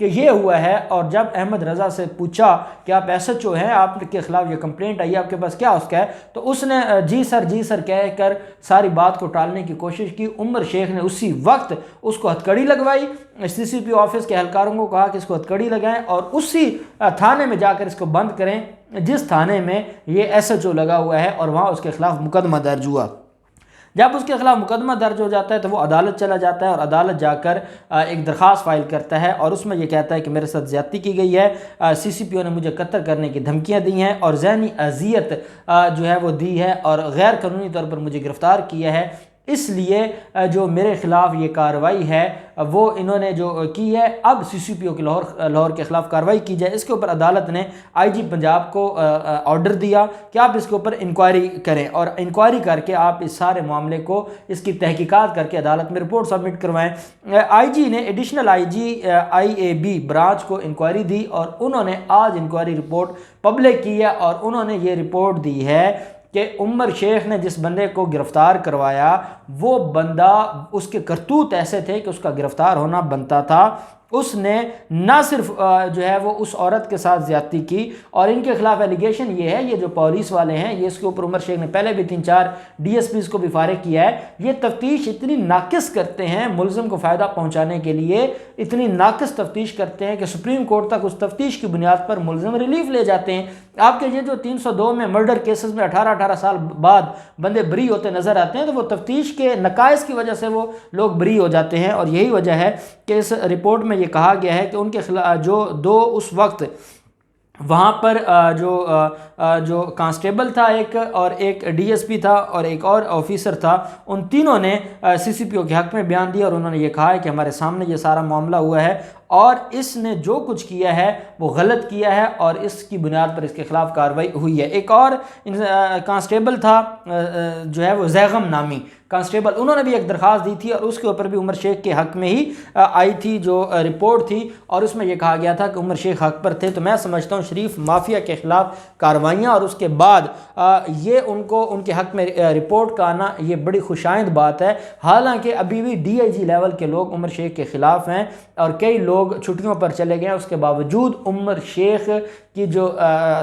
کہ یہ ہوا ہے، اور جب احمد رضا سے پوچھا کہ آپ ایس ایچ او ہیں، آپ کے خلاف یہ کمپلینٹ آئی ہے، آپ کے پاس کیا اس کا ہے، تو اس نے جی سر کہہ کر ساری بات کو ٹالنے کی کوشش کی۔ عمر شیخ نے اسی وقت اس کو ہتھکڑی لگوائی، سی سی پی او آفس کے اہلکاروں کو کہا کہ اس کو ہتھکڑی لگائیں اور اسی تھانے میں جا کر اس کو بند کریں جس تھانے میں یہ ایس ایچ او لگا ہوا ہے، اور وہاں اس کے خلاف مقدمہ درج ہوا۔ جب اس کے خلاف مقدمہ درج ہو جاتا ہے تو وہ عدالت چلا جاتا ہے، اور عدالت جا کر ایک درخواست فائل کرتا ہے، اور اس میں یہ کہتا ہے کہ میرے ساتھ زیادتی کی گئی ہے، سی سی پی او نے مجھے قتل کرنے کی دھمکیاں دی ہیں اور ذہنی اذیت جو ہے وہ دی ہے، اور غیر قانونی طور پر مجھے گرفتار کیا ہے، اس لیے جو میرے خلاف یہ کارروائی ہے وہ انہوں نے جو کی ہے، اب سی سی پی او کے لاہور کے خلاف کارروائی کی جائے۔ اس کے اوپر عدالت نے آئی جی پنجاب کو آرڈر دیا کہ آپ اس کے اوپر انکوائری کریں، اور انکوائری کر کے آپ اس سارے معاملے کو، اس کی تحقیقات کر کے عدالت میں رپورٹ سبمٹ کروائیں۔ آئی جی نے additional I G I A B branch کو انکوائری دی، اور انہوں نے آج انکوائری رپورٹ پبلک کی ہے، اور انہوں نے یہ رپورٹ دی ہے کہ عمر شیخ نے جس بندے کو گرفتار کروایا وہ بندہ، اس کے کرتوت ایسے تھے کہ اس کا گرفتار ہونا بنتا تھا۔ اس نے نہ صرف جو ہے وہ اس عورت کے ساتھ زیادتی کی، اور ان کے خلاف ایلیگیشن یہ ہے، یہ جو پولیس والے ہیں، یہ اس کے اوپر عمر شیخ نے پہلے بھی 3-4 ڈی ایس پیز کو بھی فارغ کیا ہے، یہ تفتیش اتنی ناقص کرتے ہیں ملزم کو فائدہ پہنچانے کے لیے، اتنی ناقص تفتیش کرتے ہیں کہ سپریم کورٹ تک اس تفتیش کی بنیاد پر ملزم ریلیف لے جاتے ہیں۔ آپ کے یہ جو 302 میں مرڈر کیسز میں 18 سال بعد بندے بری ہوتے نظر آتے ہیں، تو وہ تفتیش کے نقائص کی وجہ سے وہ لوگ بری ہو جاتے ہیں، اور یہی وجہ ہے کہ اس رپورٹ میں یہ کہا گیا ہے کہ ان کے خلاف جو دو اس وقت وہاں پر جو کانسٹیبل تھا ایک، اور ایک ڈی ایس پی تھا، اور ایک اور آفیسر تھا، ان تینوں نے سی سی پی او کے حق میں بیان دیا، اور انہوں نے یہ کہا ہے کہ ہمارے سامنے یہ سارا معاملہ ہوا ہے، اور اس نے جو کچھ کیا ہے وہ غلط کیا ہے، اور اس کی بنیاد پر اس کے خلاف کارروائی ہوئی ہے۔ ایک اور کانسٹیبل تھا جو ہے وہ زیغم نامی کانسٹیبل، انہوں نے بھی ایک درخواست دی تھی، اور اس کے اوپر بھی عمر شیخ کے حق میں ہی آئی تھی جو رپورٹ تھی، اور اس میں یہ کہا گیا تھا کہ عمر شیخ حق پر تھے۔ تو میں سمجھتا ہوں شریف مافیا کے خلاف کاروائیاں اور اس کے بعد یہ ان کے حق میں رپورٹ کا آنا یہ بڑی خوشائند بات ہے، حالانکہ ابھی بھی ڈی آئی جی لیول کے لوگ عمر شیخ کے خلاف ہیں، اور کئی لوگ چھٹیوں پر چلے گئے ہیں، اس کے باوجود عمر شیخ کی جو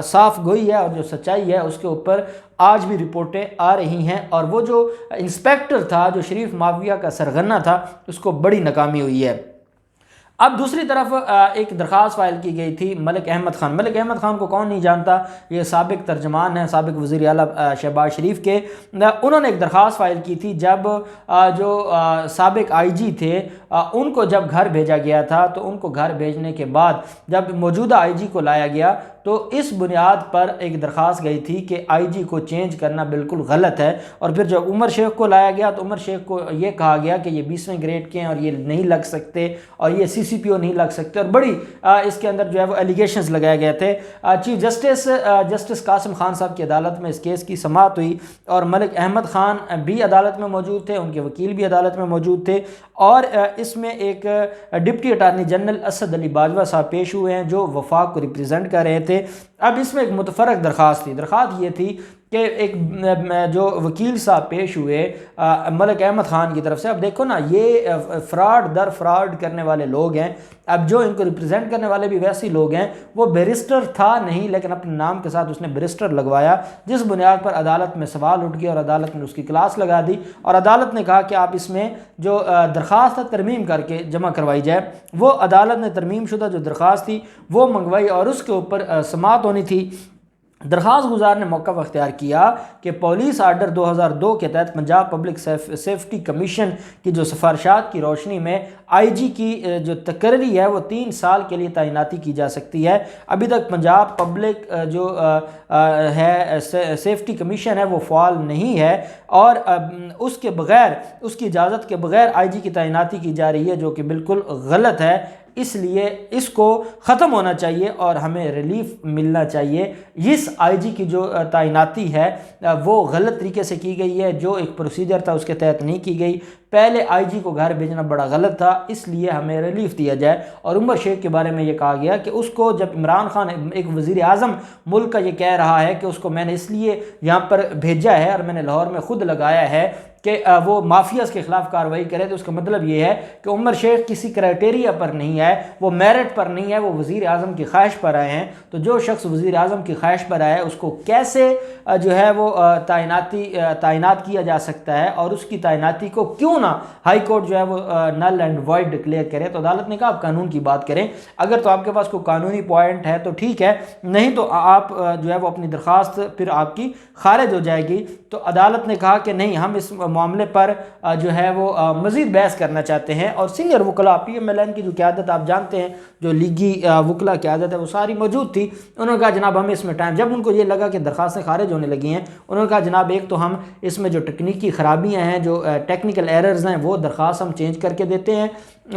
صاف گوئی ہے اور جو سچائی ہے اس کے اوپر آج بھی رپورٹیں آ رہی ہیں، اور وہ جو انسپیکٹر تھا جو شریف مافیا کا سرغنہ تھا اس کو بڑی ناکامی ہوئی ہے۔ اب دوسری طرف ایک درخواست فائل کی گئی تھی ملک احمد خان۔ ملک احمد خان کو کون نہیں جانتا، یہ سابق ترجمان ہیں سابق وزیر اعلیٰ شہباز شریف کے۔ انہوں نے ایک درخواست فائل کی تھی جب جو سابق آئی جی تھے ان کو جب گھر بھیجا گیا تھا، تو ان کو گھر بھیجنے کے بعد جب موجودہ آئی جی کو لایا گیا تو اس بنیاد پر ایک درخواست گئی تھی کہ آئی جی کو چینج کرنا بالکل غلط ہے، اور پھر جب عمر شیخ کو لایا گیا تو عمر شیخ کو یہ کہا گیا کہ یہ 20ویں گریڈ کے ہیں اور یہ نہیں لگ سکتے، اور یہ سی سی پی او نہیں لگ سکتے، اور بڑی اس کے اندر جو ہے وہ ایلیگیشنز لگائے گئے تھے۔ چیف جسٹس قاسم خان صاحب کی عدالت میں اس کیس کی سماعت ہوئی، اور ملک احمد خان بھی عدالت میں موجود تھے، ان کے وکیل بھی عدالت میں موجود تھے، اور اس میں ایک ڈپٹی اٹارنی جنرل اسد علی باجوہ صاحب پیش ہوئے ہیں جو وفاق کو ریپریزنٹ کر رہے تھے۔ اب اس میں ایک متفرق درخواست تھی، درخواست یہ تھی کہ ایک جو وکیل صاحب پیش ہوئے ملک احمد خان کی طرف سے، اب دیکھو نا یہ فراڈ در فراڈ کرنے والے لوگ ہیں، اب جو ان کو ریپریزنٹ کرنے والے بھی ویسے لوگ ہیں، وہ بیرسٹر تھا نہیں لیکن اپنے نام کے ساتھ اس نے بیرسٹر لگوایا، جس بنیاد پر عدالت میں سوال اٹھ گیا اور عدالت نے اس کی کلاس لگا دی، اور عدالت نے کہا کہ آپ اس میں جو درخواست ترمیم کر کے جمع کروائی جائے۔ وہ عدالت نے ترمیم شدہ جو درخواست تھی وہ منگوائی، اور اس کے اوپر سماعت ہونی تھی۔ درخواست گزار نے موقف اختیار کیا کہ پولیس آرڈر 2002 کے تحت پنجاب پبلک سیفٹی کمیشن کی جو سفارشات کی روشنی میں آئی جی کی جو تقرری ہے وہ 3 سال کے لیے تعیناتی کی جا سکتی ہے۔ ابھی تک پنجاب پبلک جو ہے سیفٹی کمیشن ہے وہ فعال نہیں ہے، اور اس کے بغیر، اس کی اجازت کے بغیر آئی جی کی تعیناتی کی جا رہی ہے، جو کہ بالکل غلط ہے۔ اس لیے اس کو ختم ہونا چاہیے اور ہمیں ریلیف ملنا چاہیے۔ اس آئی جی کی جو تعیناتی ہے وہ غلط طریقے سے کی گئی ہے، جو ایک پروسیجر تھا اس کے تحت نہیں کی گئی۔ پہلے آئی جی کو گھر بھیجنا بڑا غلط تھا، اس لیے ہمیں ریلیف دیا جائے۔ اور عمر شیخ کے بارے میں یہ کہا گیا کہ اس کو جب عمران خان ایک وزیر اعظم ملک کا یہ کہہ رہا ہے کہ اس کو میں نے اس لیے یہاں پر بھیجا ہے اور میں نے لاہور میں خود لگایا ہے کہ وہ مافیاز کے خلاف کارروائی کرے، تو اس کا مطلب یہ ہے کہ عمر شیخ کسی کرائٹیریا پر نہیں ہے، وہ میرٹ پر نہیں ہے، وہ وزیر اعظم کی خواہش پر آئے ہیں۔ تو جو شخص وزیر اعظم کی خواہش پر آئے اس کو کیسے جو ہے وہ تعینات کیا جا سکتا ہے، اور اس کی تعیناتی کو کیوں نہ ہائی کورٹ جو ہے وہ نل اینڈ وائڈ ڈکلیئر کرے؟ تو عدالت نے کہا آپ قانون کی بات کریں، اگر تو آپ کے پاس کوئی قانونی پوائنٹ ہے تو ٹھیک ہے، نہیں تو آپ جو ہے وہ اپنی درخواست پھر آپ کی خارج ہو جائے گی۔ تو عدالت نے کہا کہ نہیں، ہم اس معاملے پر جو ہے وہ مزید بحث کرنا چاہتے ہیں، اور سینئر وکلاء پی ایم ایل این کی جو قیادت آپ جانتے ہیں، جو لیگی وکلاء قیادت ہے وہ ساری موجود تھی، انہوں نے کہا جناب ہمیں اس میں ٹائم، جب ان کو یہ لگا کہ درخواستیں خارج ہونے لگی ہیں، انہوں نے کہا جناب ایک تو ہم اس میں جو تکنیکی خرابیاں ہیں، جو ٹیکنیکل ایررز ہیں، وہ درخواست ہم چینج کر کے دیتے ہیں،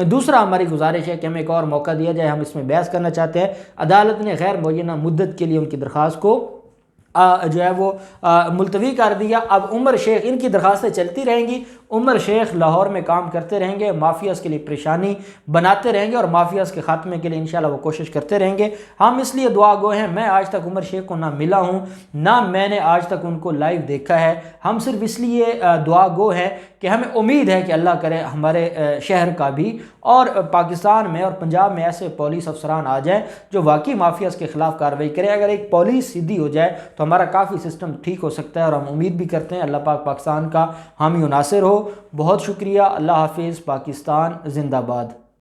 دوسرا ہماری گزارش ہے کہ ہمیں ایک اور موقع دیا جائے، ہم اس میں بحث کرنا چاہتے ہیں۔ عدالت نے غیر معینہ مدت کے لیے ان کی درخواست کو جو ہے وہ ملتوی کر دیا۔ اب عمر شیخ، ان کی درخواستیں چلتی رہیں گی، عمر شیخ لاہور میں کام کرتے رہیں گے، مافیاز کے لیے پریشانی بناتے رہیں گے، اور مافیاز کے خاتمے کے لیے انشاءاللہ وہ کوشش کرتے رہیں گے۔ ہم اس لیے دعا گو ہیں، میں آج تک عمر شیخ کو نہ ملا ہوں، نہ میں نے آج تک ان کو لائیو دیکھا ہے، ہم صرف اس لیے دعا گو ہیں کہ ہمیں امید ہے کہ اللہ کرے ہمارے شہر کا بھی اور پاکستان میں اور پنجاب میں ایسے پولیس افسران آ جائیں جو واقعی مافیاز کے خلاف کارروائی کریں۔ اگر ایک پولیس سیدھی ہو جائے تو ہمارا کافی سسٹم ٹھیک ہو سکتا ہے، اور ہم امید بھی کرتے ہیں اللہ پاک پاکستان کا حامی و ناصر ہو۔ بہت شکریہ، اللہ حافظ، پاکستان زندہ باد۔